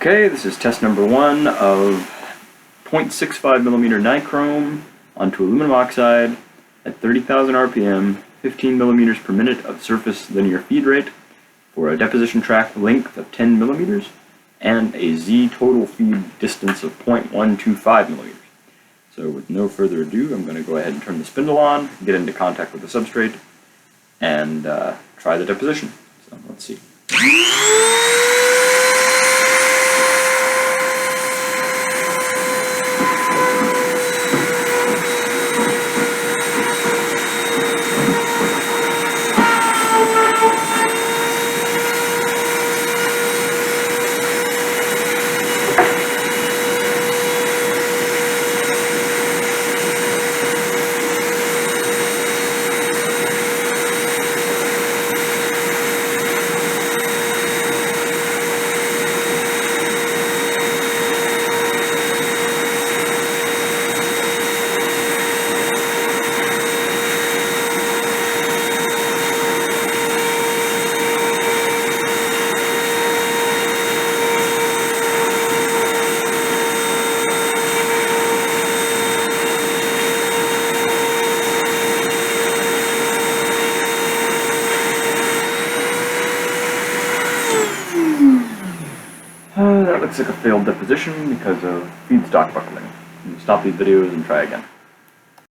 Okay, this is test number 1 of 0.65mm nichrome onto aluminum oxide at 30,000 RPM, 15 millimeters per minute of surface linear feed rate for a deposition track length of 10 millimeters and a Z total feed distance of 0.125 millimeters. So with no further ado, I'm going to go ahead and turn the spindle on, get into contact with the substrate, and try the deposition. So let's see. That looks like a failed deposition because of feedstock buckling. Stop these videos and try again.